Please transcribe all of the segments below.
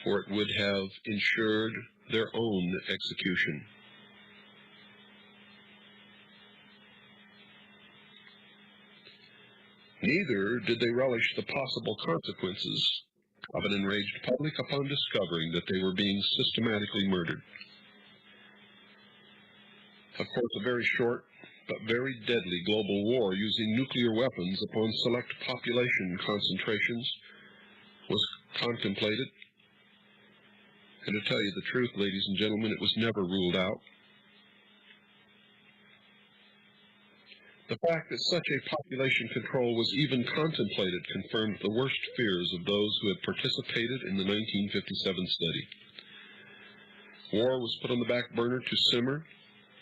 for it would have ensured their own execution. Neither did they relish the possible consequences of an enraged public upon discovering that they were being systematically murdered. Of course, a very short but very deadly global war using nuclear weapons upon select population concentrations was contemplated. And to tell you the truth, ladies and gentlemen, it was never ruled out. The fact that such a population control was even contemplated confirmed the worst fears of those who had participated in the 1957 study. War was put on the back burner to simmer,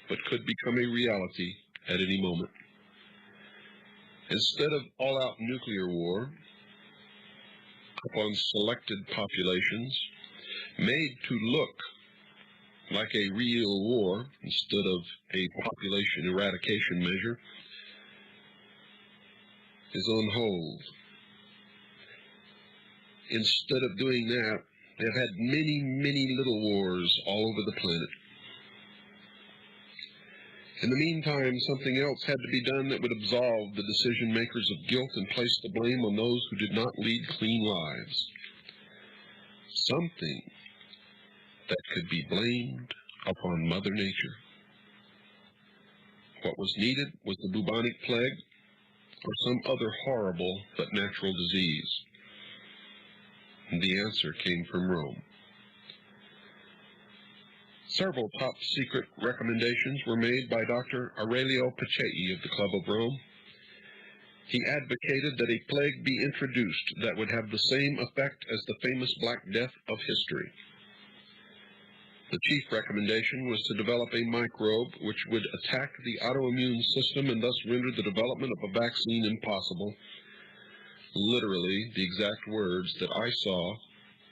but could become a reality at any moment. Instead of all-out nuclear war upon selected populations, made to look like a real war instead of a population eradication measure, is on hold. Instead of doing that, they've had many, many little wars all over the planet. In the meantime, something else had to be done that would absolve the decision makers of guilt and place the blame on those who did not lead clean lives. Something that could be blamed upon Mother Nature. What was needed was the bubonic plague or some other horrible but natural disease. And the answer came from Rome. Several top-secret recommendations were made by Dr. Aurelio Pacelli of the Club of Rome. He advocated that a plague be introduced that would have the same effect as the famous Black Death of history. The chief recommendation was to develop a microbe which would attack the autoimmune system and thus render the development of a vaccine impossible. Literally, the exact words that I saw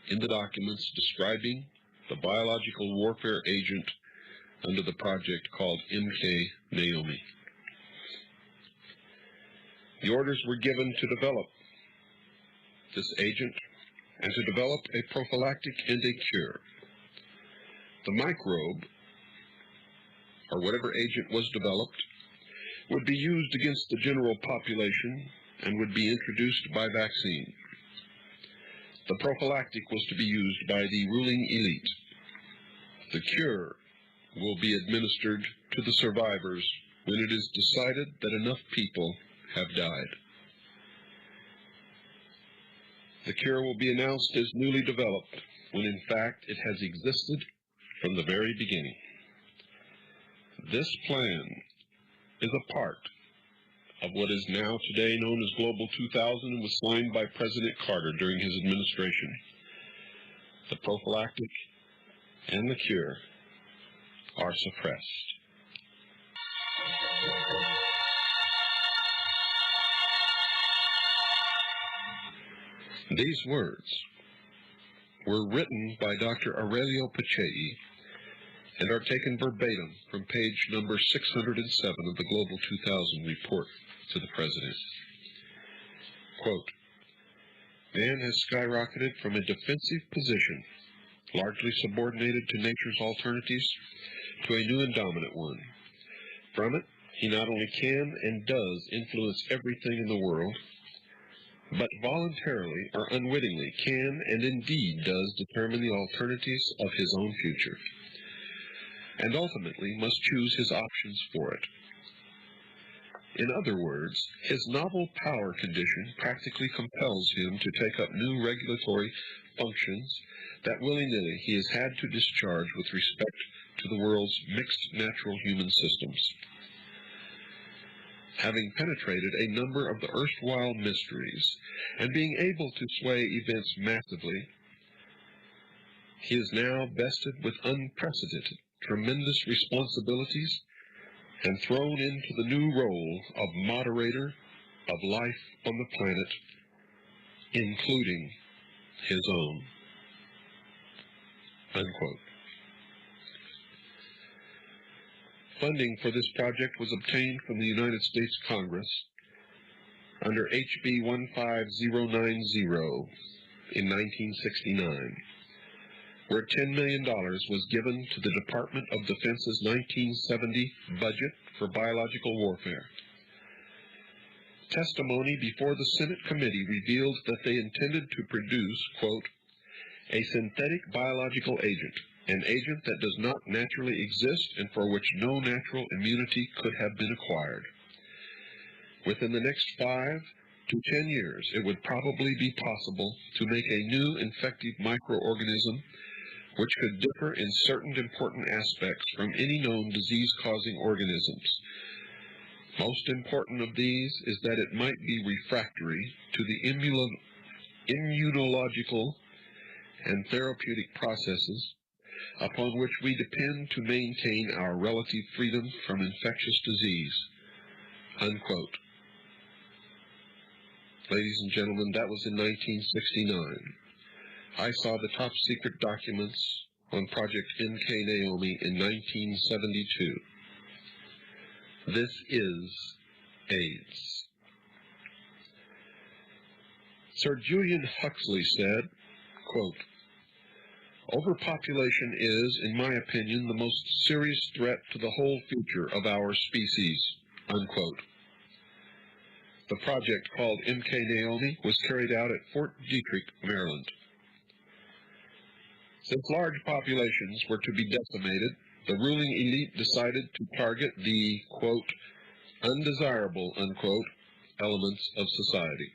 in the documents describing the biological warfare agent under the project called MK Naomi. The orders were given to develop this agent and to develop a prophylactic and a cure. The microbe, or whatever agent was developed, would be used against the general population and would be introduced by vaccine. The prophylactic was to be used by the ruling elite. The cure will be administered to the survivors when it is decided that enough people have died. The cure will be announced as newly developed when in fact it has existed from the very beginning. This plan is a part of what is now today known as Global 2000 and was signed by President Carter during his administration. The prophylactic and the cure are suppressed. These words were written by Dr. Aurelio Pacelli and are taken verbatim from page number 607 of the Global 2000 report to the President. Quote, man has skyrocketed from a defensive position, largely subordinated to nature's alternatives, to a new and dominant one. From it, he not only can and does influence everything in the world, but voluntarily or unwittingly can and indeed does determine the alternatives of his own future, and ultimately must choose his options for it. In other words, his novel power condition practically compels him to take up new regulatory functions that willy-nilly he has had to discharge with respect to the world's mixed natural human systems. Having penetrated a number of the erstwhile mysteries and being able to sway events massively, he is now vested with unprecedented, tremendous responsibilities and thrown into the new role of moderator of life on the planet, including his own. Unquote. Funding for this project was obtained from the United States Congress under HB 15090 in 1969. where $10 million was given to the Department of Defense's 1970 budget for biological warfare. Testimony before the Senate committee revealed that they intended to produce, quote, a synthetic biological agent, an agent that does not naturally exist and for which no natural immunity could have been acquired. Within the next 5 to 10 years, it would probably be possible to make a new infective microorganism which could differ in certain important aspects from any known disease-causing organisms. Most important of these is that it might be refractory to the immunological and therapeutic processes upon which we depend to maintain our relative freedom from infectious disease, unquote. Ladies and gentlemen, that was in 1969. I saw the top secret documents on Project MK Naomi in 1972. This is AIDS. Sir Julian Huxley said, quote, overpopulation is, in my opinion, the most serious threat to the whole future of our species, unquote. The project called MK Naomi was carried out at Fort Detrick, Maryland. Since large populations were to be decimated, the ruling elite decided to target the, quote, undesirable, unquote, elements of society.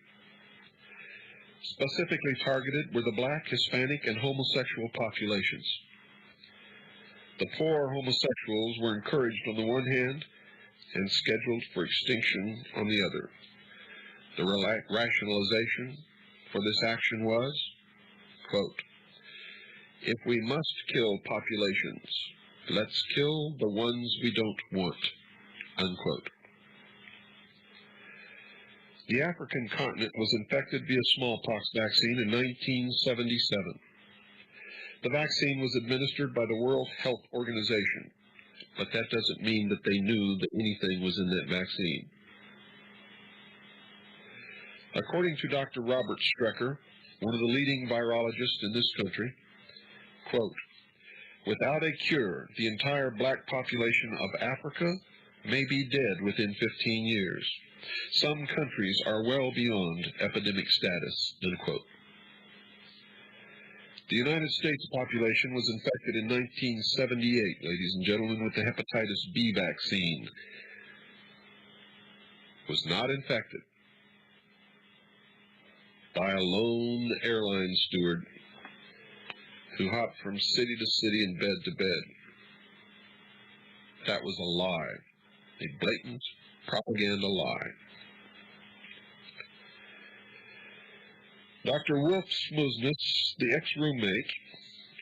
Specifically targeted were the black, Hispanic, and homosexual populations. The poor homosexuals were encouraged on the one hand and scheduled for extinction on the other. The rationalization for this action was, quote, if we must kill populations, let's kill the ones we don't want, unquote. The African continent was infected via smallpox vaccine in 1977. The vaccine was administered by the World Health Organization, but that doesn't mean that they knew that anything was in that vaccine. According to Dr. Robert Strecker, one of the leading virologists in this country, quote, without a cure, the entire black population of Africa may be dead within 15 years. Some countries are well beyond epidemic status, unquote. The United States population was infected in 1978, ladies and gentlemen, with the hepatitis B vaccine. Was not infected by a lone airline steward who hopped from city to city and bed to bed. That was a lie, a blatant propaganda lie. Dr. Wolf Smuznitz, the ex-roommate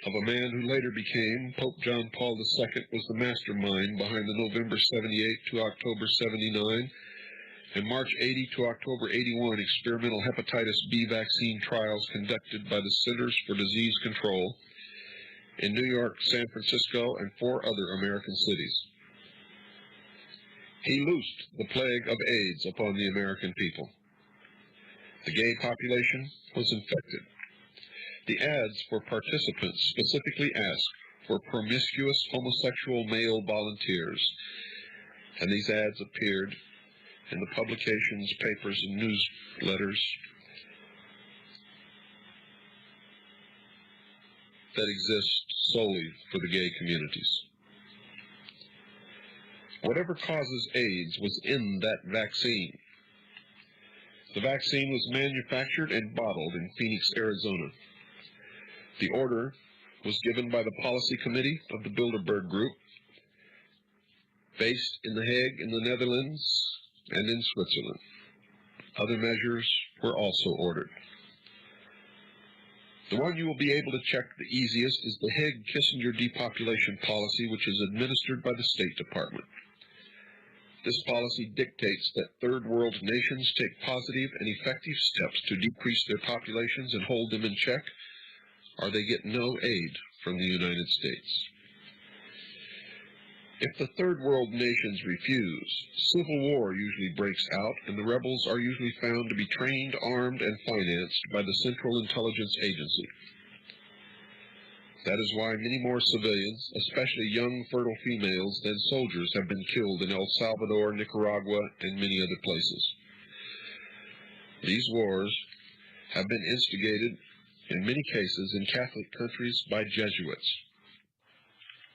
of a man who later became Pope John Paul II, was the mastermind behind the November 78 to October 79 and March 80 to October 81 experimental hepatitis B vaccine trials conducted by the Centers for Disease Control in New York, San Francisco, and 4 other American cities. He loosed the plague of AIDS upon the American people. The gay population was infected. The ads for participants specifically asked for promiscuous homosexual male volunteers, and these ads appeared in the publications, papers, and newsletters that exist solely for the gay communities. Whatever causes AIDS was in that vaccine. The vaccine was manufactured and bottled in Phoenix, Arizona. The order was given by the Policy Committee of the Bilderberg Group, based in The Hague in the Netherlands and in Switzerland. Other measures were also ordered. The one you will be able to check the easiest is the Hague-Kissinger depopulation policy, which is administered by the State Department. This policy dictates that third world nations take positive and effective steps to decrease their populations and hold them in check, or they get no aid from the United States. If the third world nations refuse, civil war usually breaks out, and the rebels are usually found to be trained, armed, and financed by the Central Intelligence Agency. That is why many more civilians, especially young, fertile females, than soldiers have been killed in El Salvador, Nicaragua, and many other places. These wars have been instigated, in many cases, in Catholic countries by Jesuits.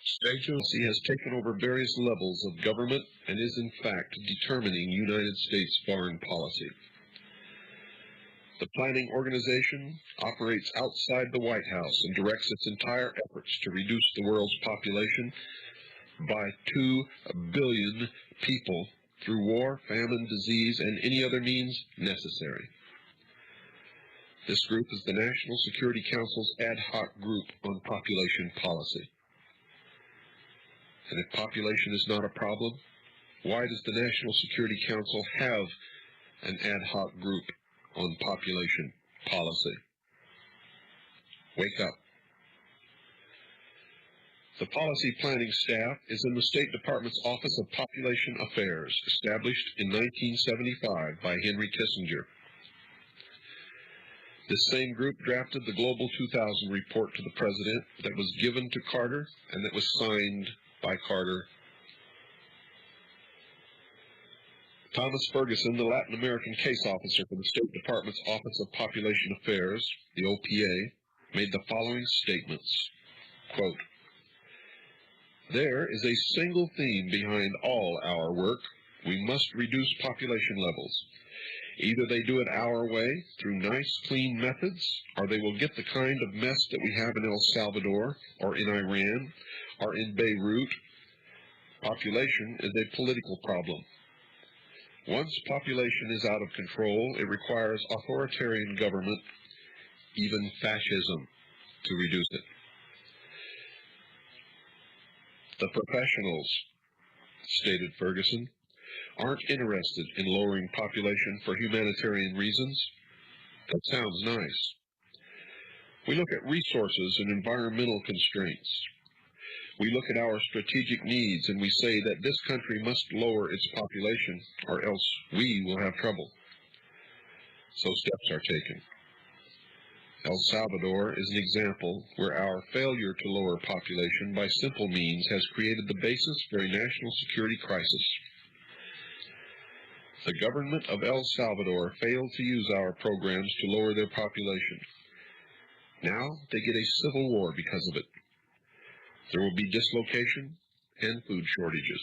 State policy has taken over various levels of government and is, in fact, determining United States foreign policy. The planning organization operates outside the White House and directs its entire efforts to reduce the world's population by 2 billion people through war, famine, disease, and any other means necessary. This group is the National Security Council's ad hoc group on population policy. And if population is not a problem, why does the National Security Council have an ad hoc group on population policy? Wake up. The policy planning staff is in the State Department's Office of Population Affairs, established in 1975 by Henry Kissinger. This same group drafted the Global 2000 report to the President that was given to Carter and that was signed by Carter. Thomas Ferguson, the Latin American case officer for the State Department's Office of Population Affairs, the OPA, made the following statements, quote, "There is a single theme behind all our work. We must reduce population levels. Either they do it our way, through nice, clean methods, or they will get the kind of mess that we have in El Salvador, or in Iran, or in Beirut. Population is a political problem. Once population is out of control, it requires authoritarian government, even fascism, to reduce it. The professionals," stated Ferguson, "aren't interested in lowering population for humanitarian reasons. That sounds nice. We look at resources and environmental constraints. We look at our strategic needs and we say that this country must lower its population or else we will have trouble. So steps are taken. El Salvador is an example where our failure to lower population by simple means has created the basis for a national security crisis. The government of El Salvador failed to use our programs to lower their population. Now they get a civil war because of it. There will be dislocation and food shortages.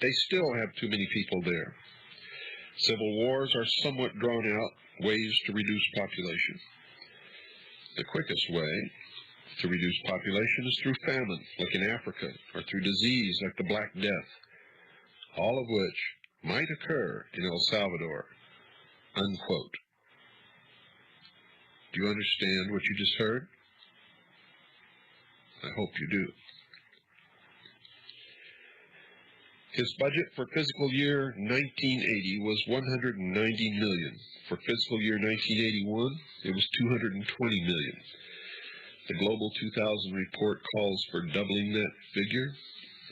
They still have too many people there. Civil wars are somewhat drawn out ways to reduce population. The quickest way to reduce population is through famine, like in Africa, or through disease, like the Black Death, all of which might occur in El Salvador." Unquote. Do you understand what you just heard? I hope you do. His budget for fiscal year 1980 was $190 million. For fiscal year 1981, it was $220 million. The Global 2000 report calls for doubling that figure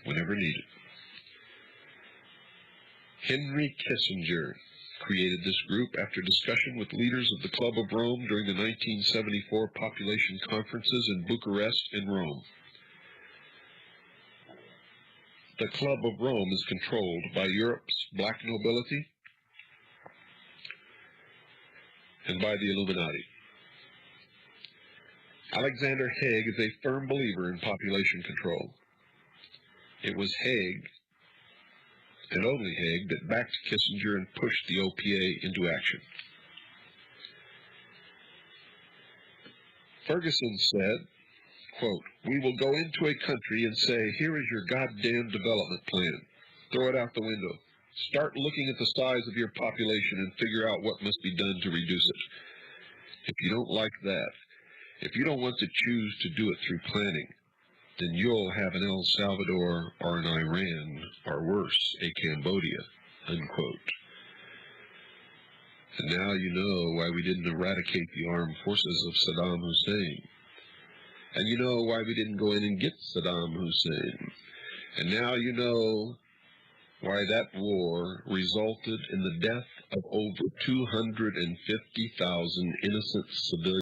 whenever needed. Henry Kissinger created this group after discussion with leaders of the Club of Rome during the 1974 population conferences in Bucharest and Rome. The Club of Rome is controlled by Europe's black nobility and by the Illuminati. Alexander Haig is a firm believer in population control. It was Haig, and only Haig, that backed Kissinger and pushed the OPA into action. Ferguson said, quote, "We will go into a country and say, here is your goddamn development plan. Throw it out the window. Start looking at the size of your population and figure out what must be done to reduce it. If you don't like that, if you don't want to choose to do it through planning, then you'll have an El Salvador or an Iran, or worse, a Cambodia," unquote. And now you know why we didn't eradicate the armed forces of Saddam Hussein. And you know why we didn't go in and get Saddam Hussein. And now you know why that war resulted in the death of over 250,000 innocent civilians.